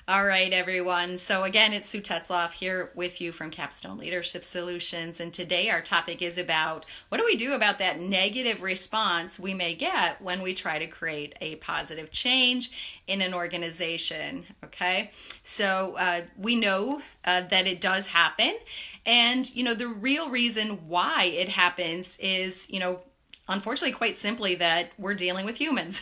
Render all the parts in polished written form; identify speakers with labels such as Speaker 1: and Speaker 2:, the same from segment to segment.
Speaker 1: All right, everyone. So again, it's Sue Tetzloff here with you from Capstone Leadership Solutions. And today our topic is about what do we do about that negative response we may get when we try to create a positive change in an organization. Okay. So we know that it does happen. And, the real reason why it happens is, unfortunately, quite simply, that we're dealing with humans.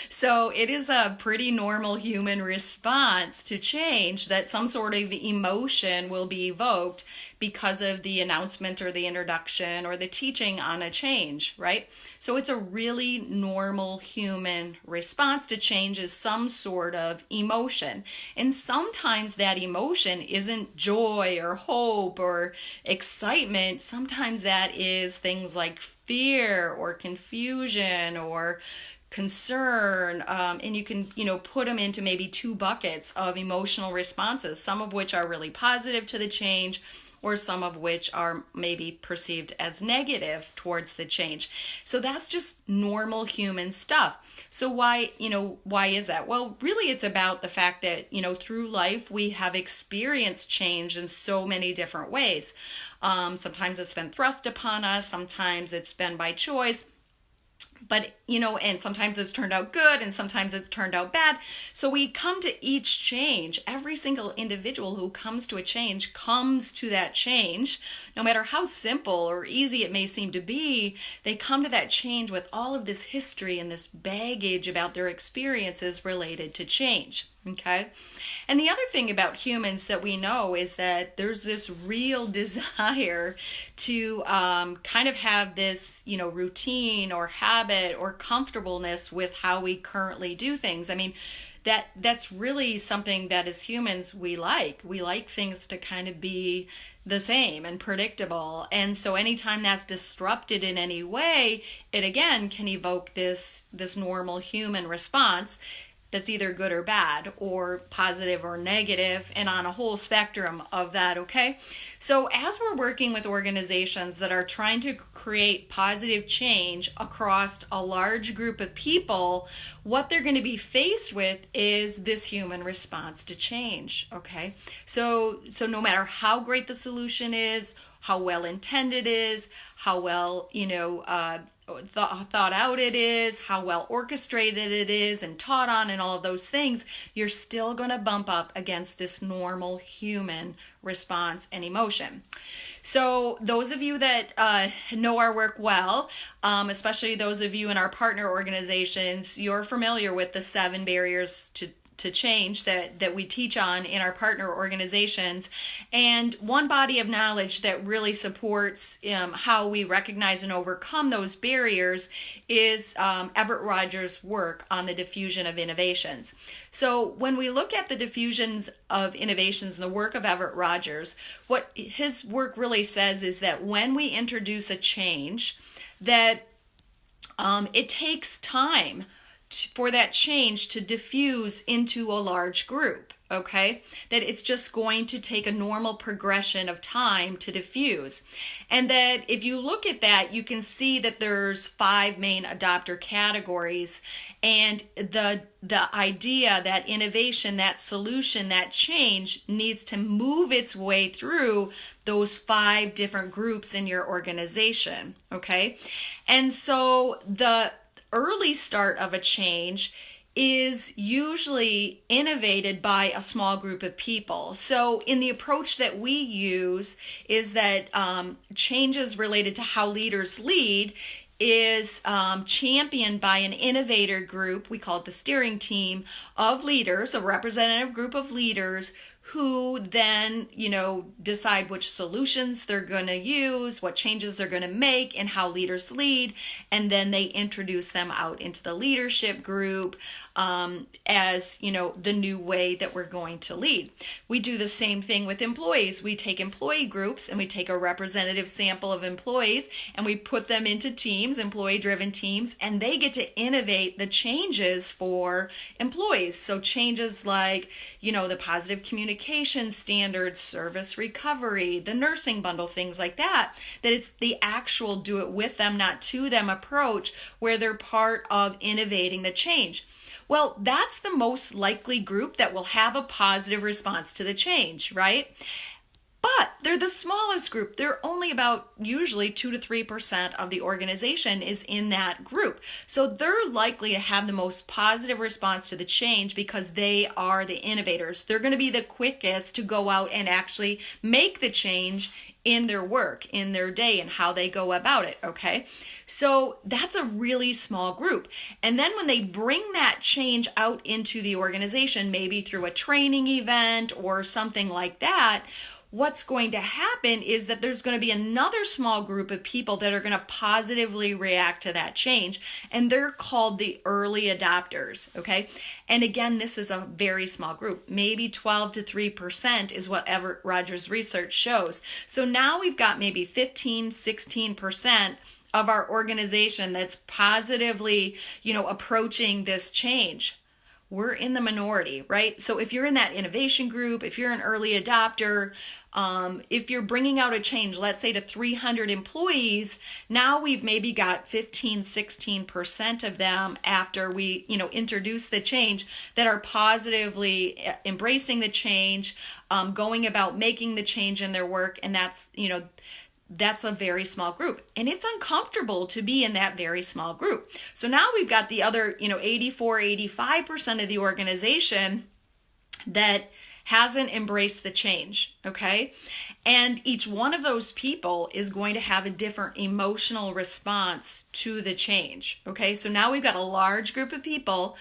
Speaker 1: So it is a pretty normal human response to change that some sort of emotion will be evoked because of the announcement or the introduction or the teaching on a change, right? So it's a really normal human response to change is some sort of emotion. And sometimes that emotion isn't joy or hope or excitement. Sometimes that is things like fear or confusion or concern, and you can put them into maybe two buckets of emotional responses, some of which are really positive to the change or some of which are maybe perceived as negative towards the change. So that's just normal human stuff. So why is that? Well, really it's about the fact that, through life we have experienced change in so many different ways. Sometimes it's been thrust upon us, sometimes it's been by choice. But, and sometimes it's turned out good and sometimes it's turned out bad. So we come to each change. Every single individual who comes to a change comes to that change, no matter how simple or easy it may seem to be. They come to that change with all of this history and this baggage about their experiences related to change. Okay. And the other thing about humans that we know is that there's this real desire to kind of have this, routine or habit or comfortableness with how we currently do things. I mean, that's really something that as humans we like. We like things to kind of be the same and predictable. And so anytime that's disrupted in any way, it again can evoke this normal human response that's either good or bad or positive or negative, and on a whole spectrum of that, okay? So as we're working with organizations that are trying to create positive change across a large group of people, what they're going to be faced with is this human response to change, okay? So no matter how great the solution is, how well intended it is, how well, thought out it is, how well orchestrated it is and taught on and all of those things, you're still going to bump up against this normal human response and emotion. So those of you that know our work well, especially those of you in our partner organizations, you're familiar with the 7 barriers to change that we teach on in our partner organizations. And one body of knowledge that really supports how we recognize and overcome those barriers is Everett Rogers' work on the diffusion of innovations. So when we look at the diffusions of innovations and the work of Everett Rogers, what his work really says is that when we introduce a change, that it takes time for that change to diffuse into a large group, okay? That it's just going to take a normal progression of time to diffuse. And that if you look at that, you can see that there's 5 main adopter categories, and the idea that innovation, that solution, that change needs to move its way through those 5 different groups in your organization, okay? And so the early start of a change is usually innovated by a small group of people. So in the approach that we use is that changes related to how leaders lead is championed by an innovator group. We call it the steering team of leaders, a representative group of leaders who then, decide which solutions they're going to use, what changes they're going to make, and how leaders lead. And then they introduce them out into the leadership group as, the new way that we're going to lead. We do the same thing with employees. We take employee groups and we take a representative sample of employees and we put them into teams, employee-driven teams, and they get to innovate the changes for employees. So changes like, the positive communication standards, service recovery, the nursing bundle, things like that, that it's the actual do it with them, not to them approach where they're part of innovating the change. Well, that's the most likely group that will have a positive response to the change, right? But they're the smallest group. They're only about usually 2 to 3% of the organization is in that group. So they're likely to have the most positive response to the change because they are the innovators. They're going to be the quickest to go out and actually make the change in their work, in their day, and how they go about it, okay? So that's a really small group. And then when they bring that change out into the organization, maybe through a training event or something like that, what's going to happen is that there's going to be another small group of people that are going to positively react to that change, and they're called the early adopters, okay? And again, this is a very small group. Maybe 12 to 3% is what Everett Rogers research shows. So now we've got maybe 15, 16% of our organization that's positively, approaching this change. We're in the minority, right? So if you're in that innovation group, if you're an early adopter, if you're bringing out a change, let's say to 300 employees, now we've maybe got 15, 16% of them after we, introduce the change that are positively embracing the change, going about making the change in their work. And that's a very small group, and it's uncomfortable to be in that very small group. So now we've got the other, 84, 85% of the organization that hasn't embraced the change, okay? And each one of those people is going to have a different emotional response to the change, okay? So now we've got a large group of people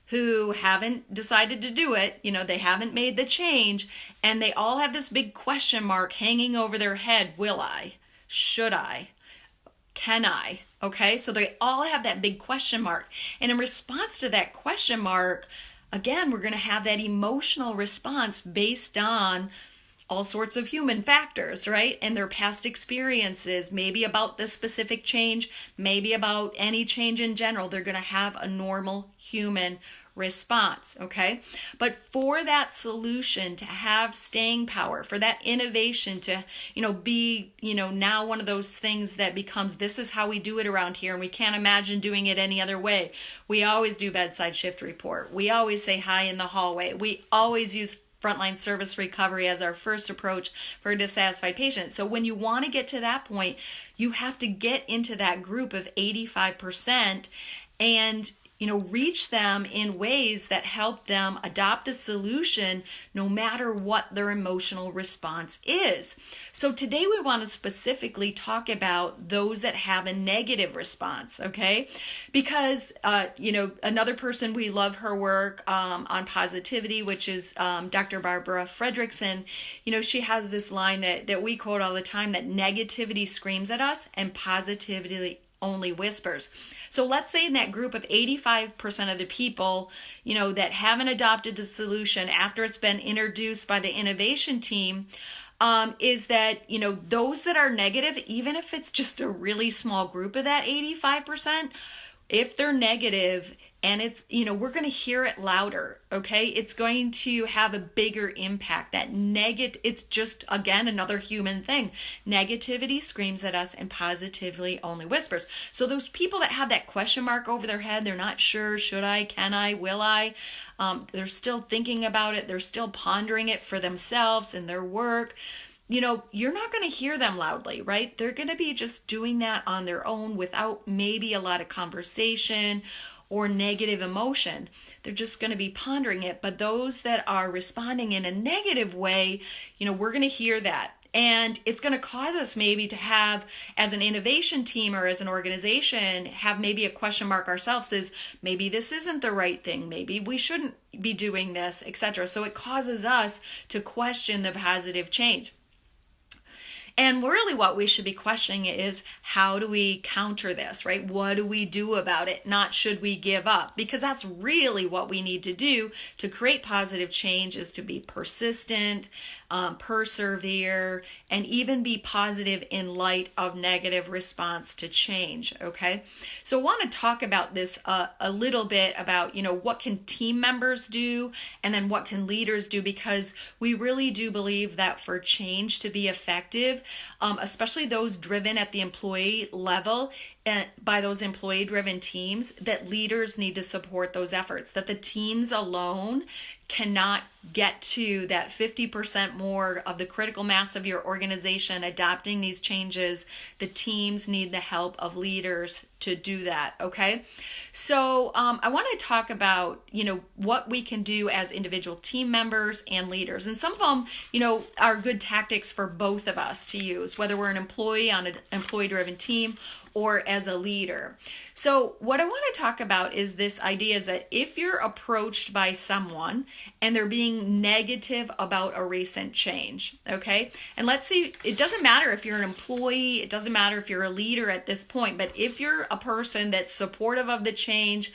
Speaker 1: who haven't decided to do it, they haven't made the change, and they all have this big question mark hanging over their head. Will I? Should I? Can I? Okay, so they all have that big question mark. And in response to that question mark, again, we're going to have that emotional response based on all sorts of human factors, right? And their past experiences, maybe about the specific change, maybe about any change in general. They're going to have a normal human response, okay? But for that solution to have staying power, for that innovation to, be, now one of those things that becomes, this is how we do it around here, and we can't imagine doing it any other way. We always do bedside shift report. We always say hi in the hallway. We always use frontline service recovery as our first approach for a dissatisfied patient. So when you want to get to that point, you have to get into that group of 85% and reach them in ways that help them adopt the solution no matter what their emotional response is. So today we want to specifically talk about those that have a negative response, okay? Because, another person, we love her work on positivity, which is Dr. Barbara Fredrickson. She has this line that we quote all the time, that negativity screams at us and positivity only whispers. So let's say in that group of 85% of the people, that haven't adopted the solution after it's been introduced by the innovation team, is that, those that are negative, even if it's just a really small group of that 85%, if they're negative, and it's, we're going to hear it louder, okay? It's going to have a bigger impact. It's just, again, another human thing. Negativity screams at us and positively only whispers. So those people that have that question mark over their head, they're not sure, should I, can I, will I? They're still thinking about it. They're still pondering it for themselves and their work. You're not going to hear them loudly, right? They're going to be just doing that on their own without maybe a lot of conversation or negative emotion. They're just going to be pondering it. But those that are responding in a negative way, we're going to hear that. And it's going to cause us maybe to have, as an innovation team or as an organization, have maybe a question mark ourselves, is maybe this isn't the right thing. Maybe we shouldn't be doing this, etc. So it causes us to question the positive change. And really what we should be questioning is, how do we counter this, right? What do we do about it? Not should we give up? Because that's really what we need to do to create positive change, is to be persistent, persevere, and even be positive in light of negative response to change, okay? So I want to talk about this a little bit about, what can team members do, and then what can leaders do, because we really do believe that for change to be effective, especially those driven at the employee level and by those employee-driven teams, that leaders need to support those efforts, that the teams alone cannot get to that 50% more of the critical mass of your organization adopting these changes. The teams need the help of leaders to do that, okay? So I want to talk about, what we can do as individual team members and leaders. And some of them, are good tactics for both of us to use, whether we're an employee on an employee-driven team or as a leader. So what I want to talk about is this idea is that if you're approached by someone and they're being negative about a recent change, okay? And let's see, it doesn't matter if you're an employee, it doesn't matter if you're a leader at this point, but if you're a person that's supportive of the change,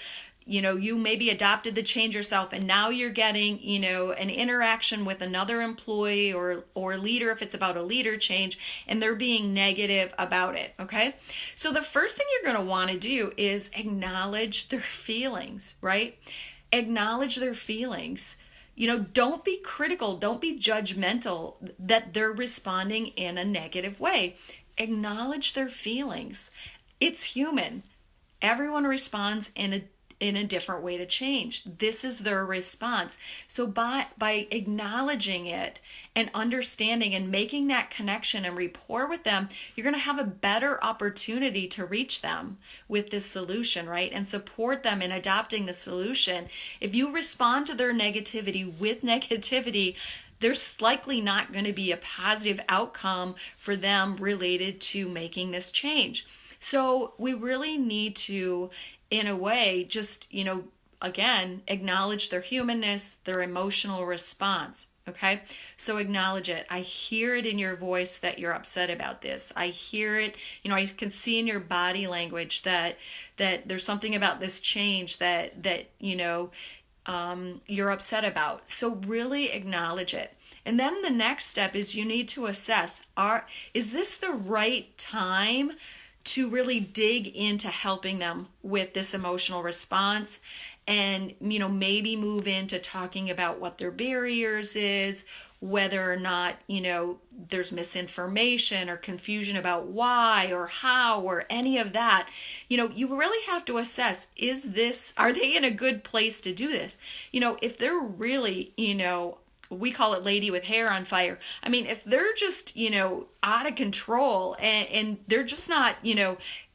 Speaker 1: you maybe adopted the change yourself and now you're getting, an interaction with another employee or leader if it's about a leader change and they're being negative about it, okay? So the first thing you're going to want to do is acknowledge their feelings, right? Acknowledge their feelings. Don't be critical, don't be judgmental that they're responding in a negative way. Acknowledge their feelings. It's human. Everyone responds in a different way to change. This is their response. So by acknowledging it and understanding and making that connection and rapport with them, you're going to have a better opportunity to reach them with this solution, right? And support them in adopting the solution. If you respond to their negativity with negativity, there's likely not going to be a positive outcome for them related to making this change. So we really need to, in a way, just, again, acknowledge their humanness, their emotional response, okay? So acknowledge it. I hear it in your voice that you're upset about this. I hear it, I can see in your body language that there's something about this change that you're upset about. So really acknowledge it. And then the next step is you need to assess, is this the right time to really dig into helping them with this emotional response and, maybe move into talking about what their barriers is, whether or not, there's misinformation or confusion about why or how or any of that. You really have to assess, are they in a good place to do this? If they're really, we call it lady with hair on fire. I mean, if they're just, out of control and they're just not,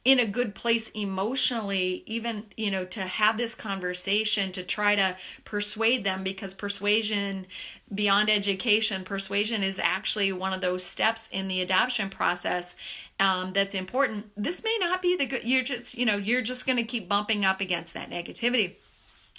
Speaker 1: in a good place emotionally, even, to have this conversation, to try to persuade them, because persuasion beyond education, persuasion is actually one of those steps in the adoption process that's important. This may not be the good, you're just going to keep bumping up against that negativity.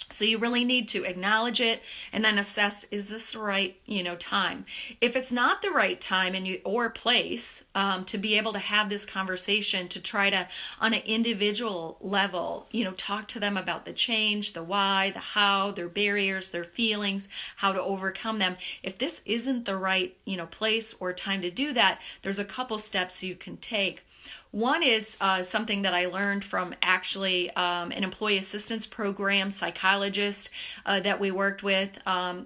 Speaker 1: So you really need to acknowledge it and then assess, is this the right, time? If it's not the right time or place to be able to have this conversation, to try to, on an individual level, talk to them about the change, the why, the how, their barriers, their feelings, how to overcome them. If this isn't the right, place or time to do that, there's a couple steps you can take. One is something that I learned from actually an employee assistance program psychologist that we worked with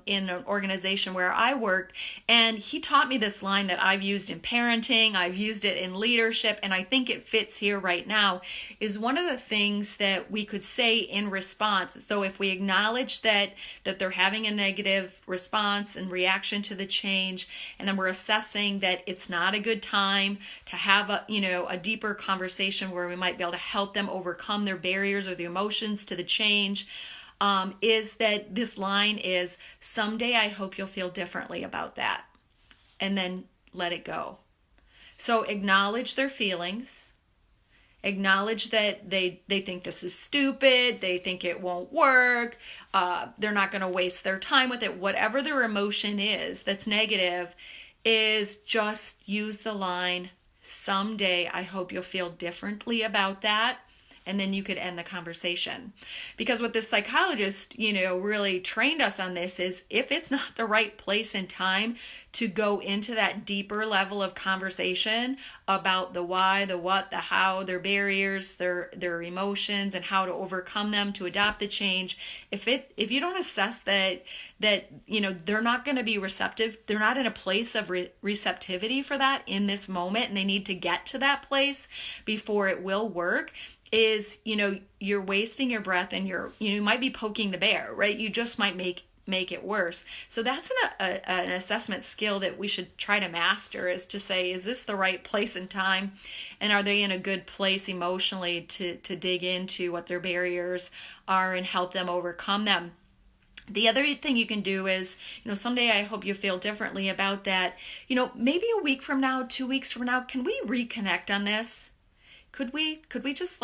Speaker 1: in an organization where I worked. And he taught me this line that I've used in parenting, I've used it in leadership, and I think it fits here right now, is one of the things that we could say in response. So if we acknowledge that they're having a negative response and reaction to the change, and then we're assessing that it's not a good time to have a deeper conversation where we might be able to help them overcome their barriers or the emotions to the change, is that this line is, someday I hope you'll feel differently about that, and then let it go. So acknowledge their feelings, acknowledge that they think this is stupid, they think it won't work, they're not going to waste their time with it. Whatever their emotion is that's negative, is just use the line, someday I hope you'll feel differently about that, and then you could end the conversation. Because what this psychologist, really trained us on this is, if it's not the right place and time to go into that deeper level of conversation about the why, the what, the how, their barriers, their emotions, and how to overcome them to adopt the change, if you don't assess that they're not going to be receptive, they're not in a place of receptivity for that in this moment, and they need to get to that place before it will work, is you're wasting your breath, and you might be poking the bear, right? You just might make it worse. So that's an assessment skill that we should try to master, is to say, is this the right place and time, and are they in a good place emotionally to dig into what their barriers are and help them overcome them. The other thing you can do is, someday I hope you feel differently about that. Maybe a week from now, 2 weeks from now, can we reconnect on this? Could we just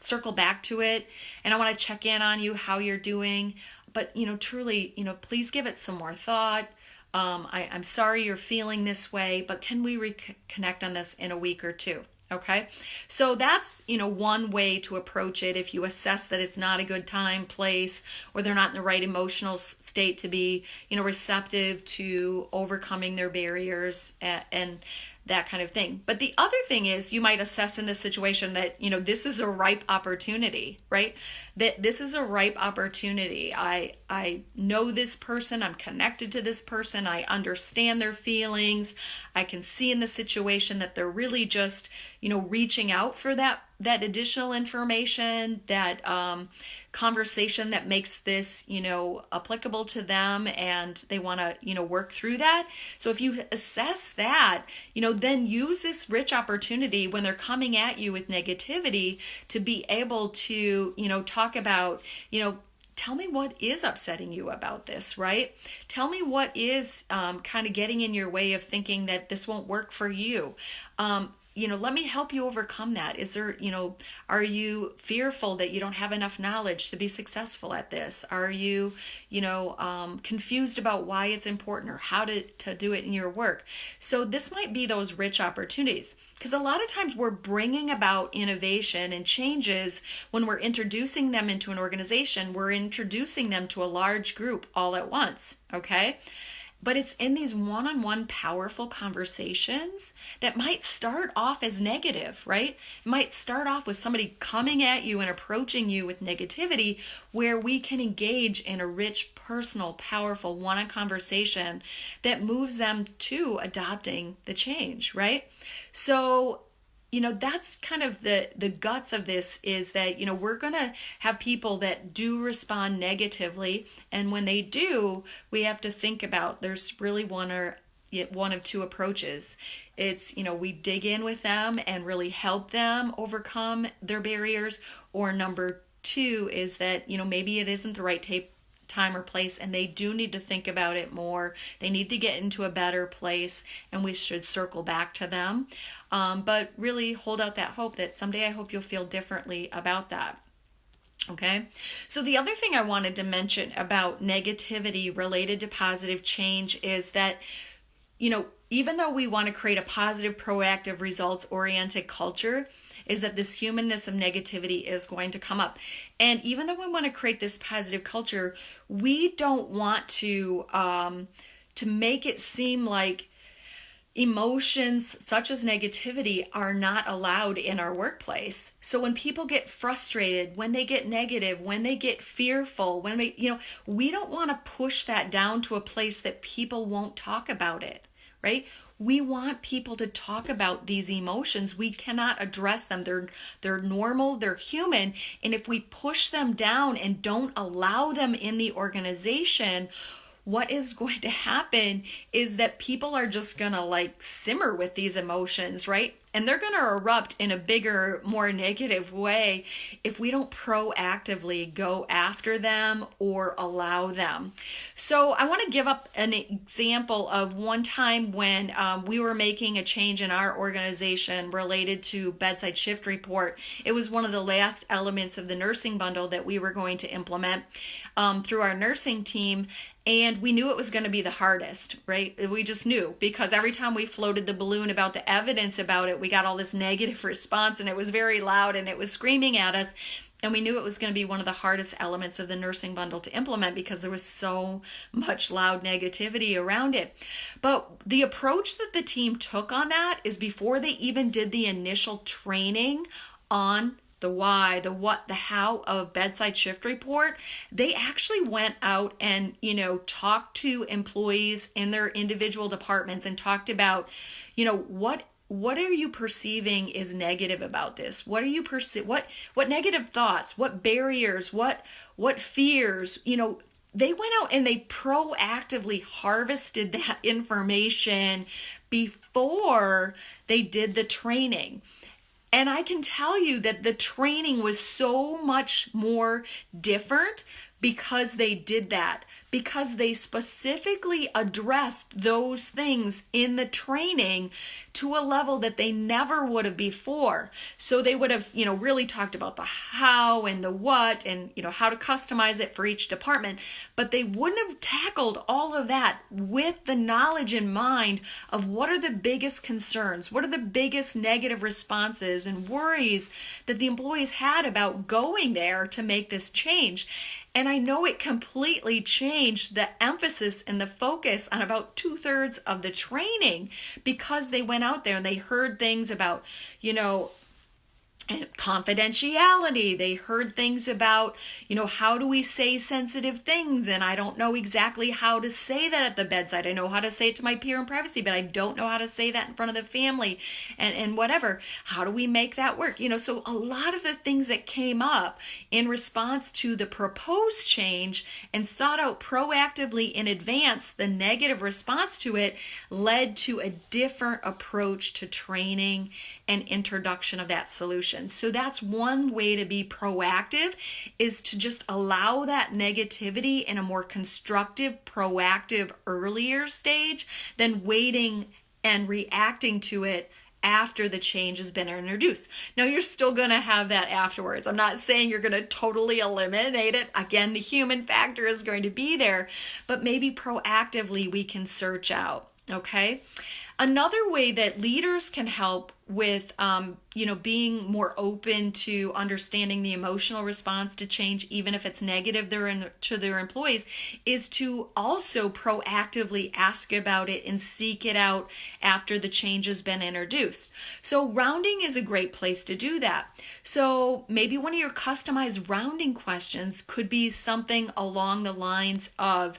Speaker 1: circle back to it? And I want to check in on you, how you're doing. But, truly, please give it some more thought. I'm sorry you're feeling this way, but can we reconnect on this in a week or two? Okay, so that's, one way to approach it if you assess that it's not a good time, place, or they're not in the right emotional state to be, receptive to overcoming their barriers and that kind of thing. But the other thing is, you might assess in this situation that, this is a ripe opportunity, right? That this is a ripe opportunity. I know this person, I'm connected to this person, I understand their feelings, I can see in the situation that they're really just, reaching out for that additional information, that conversation that makes this, applicable to them, and they want to, work through that. So if you assess that, then use this rich opportunity when they're coming at you with negativity to be able to, talk about, tell me what is upsetting you about this, right? Tell me what is kind of getting in your way of thinking that this won't work for you. Let me help you overcome that. Is there, are you fearful that you don't have enough knowledge to be successful at this? Are you, confused about why it's important or how to do it in your work? So this might be those rich opportunities, because a lot of times we're bringing about innovation and changes when we're introducing them into an organization. We're introducing them to a large group all at once, okay? But it's in these one-on-one powerful conversations that might start off as negative, right? It might start off with somebody coming at you and approaching you with negativity, where we can engage in a rich, personal, powerful one-on-one conversation that moves them to adopting the change, right? So that's kind of the guts of this, is that, we're going to have people that do respond negatively. And when they do, we have to think about, there's really one of two approaches. It's, we dig in with them and really help them overcome their barriers. Or number two is that, maybe it isn't the right time or place, and they do need to think about it more. They need to get into a better place, and we should circle back to them. But really hold out that hope that someday I hope you'll feel differently about that. Okay. So the other thing I wanted to mention about negativity related to positive change is that, even though we want to create a positive, proactive, results-oriented culture, is that this humanness of negativity is going to come up. And even though we want to create this positive culture, we don't want to make it seem like emotions such as negativity are not allowed in our workplace. So when people get frustrated, when they get negative, when they get fearful, when we don't want to push that down to a place that people won't talk about it, right? We want people to talk about these emotions. We cannot address them. They're normal, they're human. And if we push them down and don't allow them in the organization, what is going to happen is that people are just going to simmer with these emotions, right? And they're going to erupt in a bigger, more negative way if we don't proactively go after them or allow them. So I want to give up an example of one time when we were making a change in our organization related to bedside shift report. It was one of the last elements of the nursing bundle that we were going to implement through our nursing team. And we knew it was going to be the hardest, right? We just knew, because every time we floated the balloon about the evidence about it, we got all this negative response, and it was very loud and it was screaming at us. And we knew it was going to be one of the hardest elements of the nursing bundle to implement because there was so much loud negativity around it. But the approach that the team took on that is before they even did the initial training on the why, the what, the how of bedside shift report, they actually went out and, talked to employees in their individual departments and talked about, what are you perceiving is negative about this? What are you what negative thoughts, what barriers, what fears, they went out and they proactively harvested that information before they did the training. And I can tell you that the training was so much more different because they did that, because they specifically addressed those things in the training to a level that they never would have before. So they would have, really talked about the how and the what and, how to customize it for each department, but they wouldn't have tackled all of that with the knowledge in mind of what are the biggest concerns, what are the biggest negative responses and worries that the employees had about going there to make this change. And I know it completely changed the emphasis and the focus on about 2/3 of the training because they went out there and they heard things about, confidentiality. They heard things about, how do we say sensitive things? And I don't know exactly how to say that at the bedside. I know how to say it to my peer in privacy, but I don't know how to say that in front of the family and whatever. How do we make that work? So a lot of the things that came up in response to the proposed change and sought out proactively in advance the negative response to it led to a different approach to training and introduction of that solution. So that's one way to be proactive, is to just allow that negativity in a more constructive, proactive, earlier stage than waiting and reacting to it after the change has been introduced. Now, you're still going to have that afterwards. I'm not saying you're going to totally eliminate it. Again, the human factor is going to be there, but maybe proactively we can search out, okay? Another way that leaders can help with, being more open to understanding the emotional response to change, even if it's negative to their employees, is to also proactively ask about it and seek it out after the change has been introduced. So rounding is a great place to do that. So maybe one of your customized rounding questions could be something along the lines of,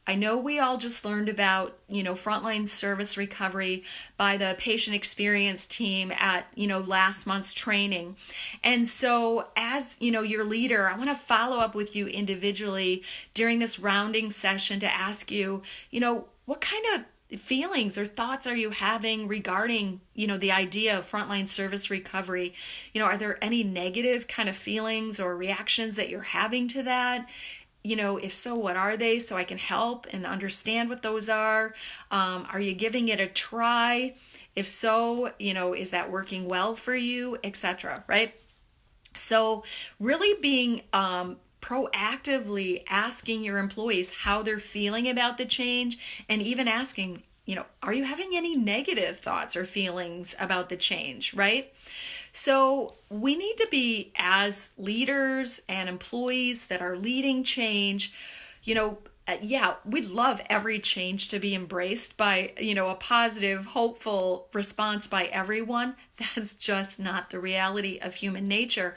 Speaker 1: I know we all just learned about, frontline service recovery by the patient experience team at, last month's training. And so as, your leader, I want to follow up with you individually during this rounding session to ask you, what kind of feelings or thoughts are you having regarding, the idea of frontline service recovery? Are there any negative kind of feelings or reactions that you're having to that? If so, what are they, so I can help and understand what those are? Are you giving it a try? If so, is that working well for you, etc., right? So really being proactively asking your employees how they're feeling about the change, and even asking, are you having any negative thoughts or feelings about the change, right? So we need to be, as leaders and employees that are leading change, we'd love every change to be embraced by, a positive, hopeful response by everyone. That's just not the reality of human nature.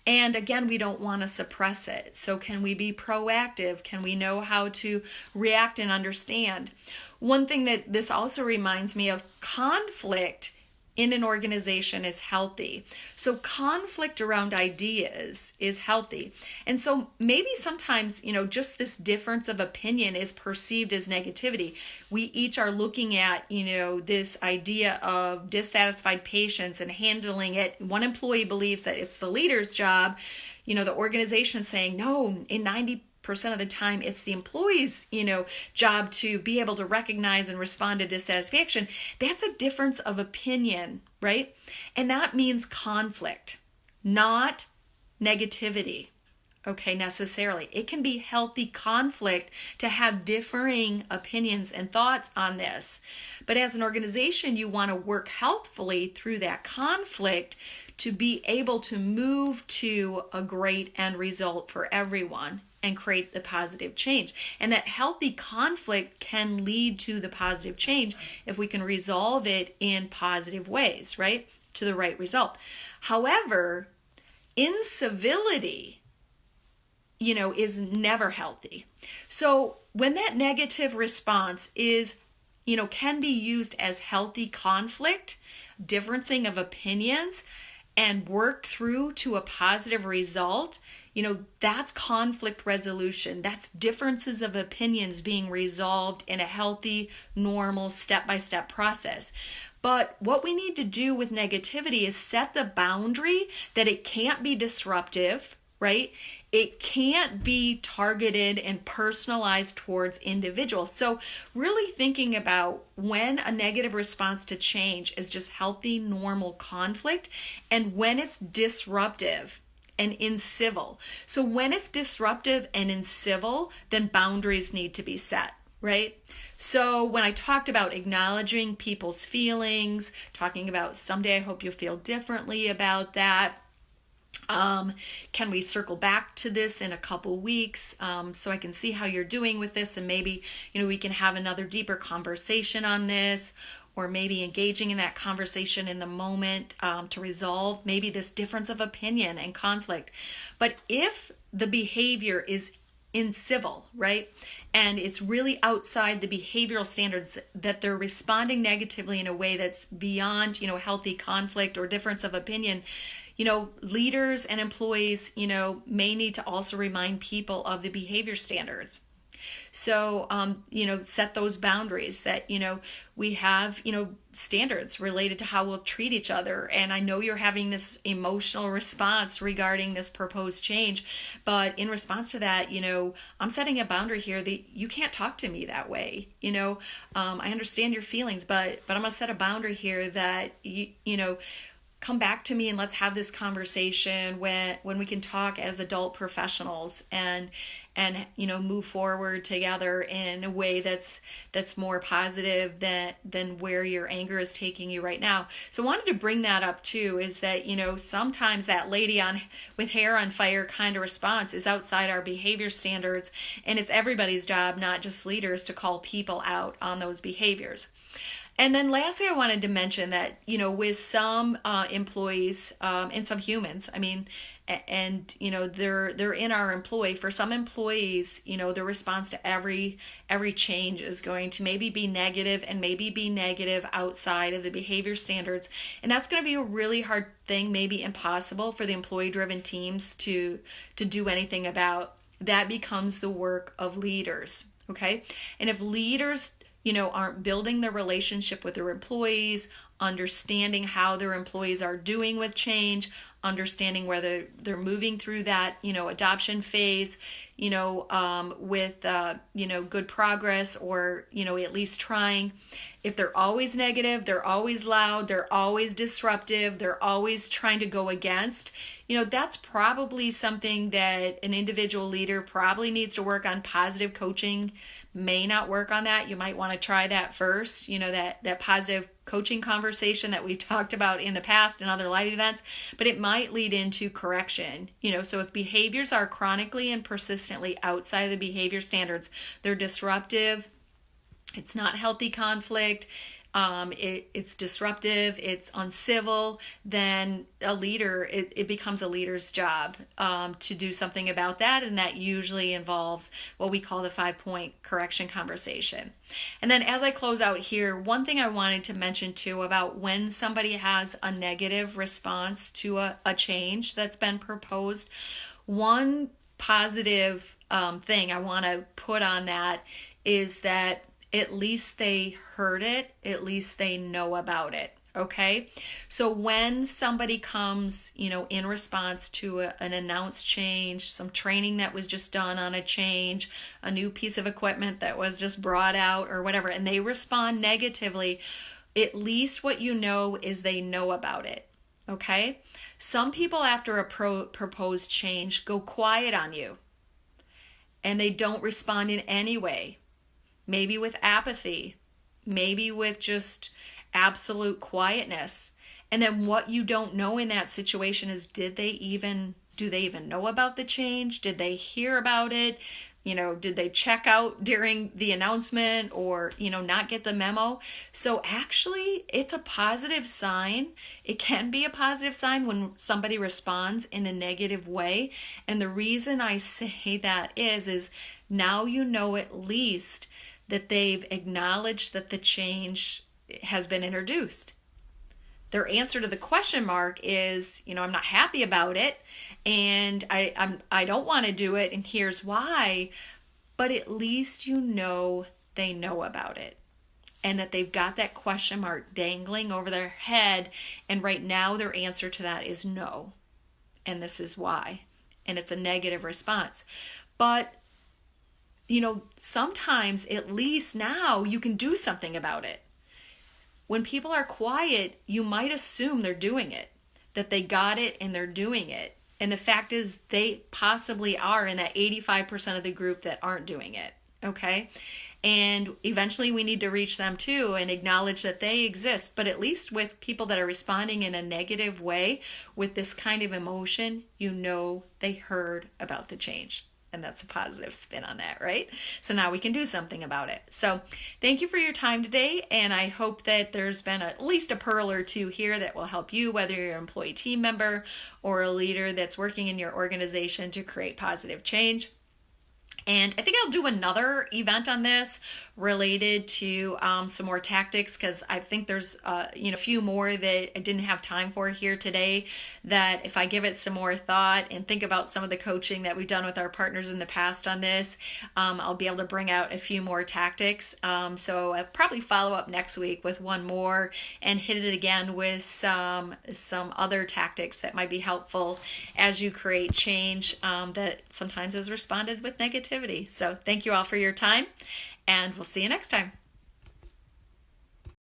Speaker 1: And again, we don't want to suppress it. So can we be proactive? Can we know how to react and understand? One thing that this also reminds me of, conflict in an organization is healthy. So conflict around ideas is healthy. And so maybe sometimes, just this difference of opinion is perceived as negativity. We each are looking at, this idea of dissatisfied patients and handling it. One employee believes that it's the leader's job. The organization is saying, no, in 90% of the time it's the employee's job to be able to recognize and respond to dissatisfaction. That's a difference of opinion, right? And that means conflict, not negativity. okay, necessarily. It can be healthy conflict to have differing opinions and thoughts on this. But as an organization, you want to work healthfully through that conflict to be able to move to a great end result for everyone and create the positive change. And that healthy conflict can lead to the positive change if we can resolve it in positive ways, right? To the right result. However, incivility, is never healthy. So when that negative response is, can be used as healthy conflict, differencing of opinions, and work through to a positive result, that's conflict resolution. That's differences of opinions being resolved in a healthy, normal, step-by-step process. But what we need to do with negativity is set the boundary that it can't be disruptive, right? It can't be targeted and personalized towards individuals. So really thinking about when a negative response to change is just healthy, normal conflict, and when it's disruptive and incivil. So when it's disruptive and incivil, then boundaries need to be set, right? So when I talked about acknowledging people's feelings, talking about someday I hope you'll feel differently about that, can we circle back to this in a couple weeks so I can see how you're doing with this, and maybe we can have another deeper conversation on this, or maybe engaging in that conversation in the moment to resolve maybe this difference of opinion and conflict. But if the behavior is incivil, right, and it's really outside the behavioral standards, that they're responding negatively in a way that's beyond healthy conflict or difference of opinion, leaders and employees, may need to also remind people of the behavior standards. So, set those boundaries that, we have, standards related to how we'll treat each other. And I know you're having this emotional response regarding this proposed change, but in response to that, I'm setting a boundary here that you can't talk to me that way. I understand your feelings, but I'm going to set a boundary here that, come back to me and let's have this conversation when we can talk as adult professionals and move forward together in a way that's more positive than where your anger is taking you right now. So I wanted to bring that up too, is that sometimes that lady with hair on fire kind of response is outside our behavior standards, and it's everybody's job, not just leaders, to call people out on those behaviors. And then lastly, I wanted to mention that, with some employees and some humans, they're in our employ. For some employees, their response to every change is going to maybe be negative, and maybe be negative outside of the behavior standards. And that's going to be a really hard thing, maybe impossible for the employee-driven teams to do anything about. That becomes the work of leaders, okay? And if leaders aren't building their relationship with their employees, understanding how their employees are doing with change, understanding whether they're moving through that, adoption phase, with, good progress, or, at least trying. If they're always negative, they're always loud, they're always disruptive, they're always trying to go against, that's probably something that an individual leader probably needs to work on. Positive coaching may not work on that. You might want to try that first, that positive coaching conversation that we've talked about in the past in other live events, but it might lead into correction. So if behaviors are chronically and persistently outside of the behavior standards, they're disruptive, it's not healthy conflict, it's disruptive, it's uncivil, then a leader, it becomes a leader's job to do something about that. And that usually involves what we call the 5-point correction conversation. And then as I close out here, one thing I wanted to mention too about when somebody has a negative response to a change that's been proposed, one positive thing I want to put on that is that at least they heard it, at least they know about it, okay? So when somebody comes, in response to an announced change, some training that was just done on a change, a new piece of equipment that was just brought out or whatever, and they respond negatively, at least what is they know about it. Okay? Some people, after a proposed change, go quiet on you and they don't respond in any way. Maybe with apathy, maybe with just absolute quietness. And then what you don't know in that situation is, do they even know about the change? Did they hear about it? Did they check out during the announcement or, not get the memo? So actually, it's a positive sign. It can be a positive sign when somebody responds in a negative way. And the reason I say that is now you know at least that they've acknowledged that the change has been introduced. Their answer to the question mark is, I'm not happy about it, and I don't want to do it, and here's why. But at least they know about it, and that they've got that question mark dangling over their head, and right now their answer to that is no, and this is why, and it's a negative response. But sometimes at least now you can do something about it. When people are quiet, you might assume they're doing it, that they got it and they're doing it. And the fact is they possibly are in that 85% of the group that aren't doing it, okay? And eventually we need to reach them too and acknowledge that they exist. But at least with people that are responding in a negative way with this kind of emotion, they heard about the change. And that's a positive spin on that, right? So now we can do something about it. So thank you for your time today. And I hope that there's been at least a pearl or two here that will help you, whether you're an employee team member or a leader that's working in your organization to create positive change. And I think I'll do another event on this related to some more tactics, because I think there's a few more that I didn't have time for here today, that if I give it some more thought and think about some of the coaching that we've done with our partners in the past on this, I'll be able to bring out a few more tactics. So I'll probably follow up next week with one more and hit it again with some other tactics that might be helpful as you create change that sometimes is responded with negativity. So thank you all for your time, and we'll see you next time.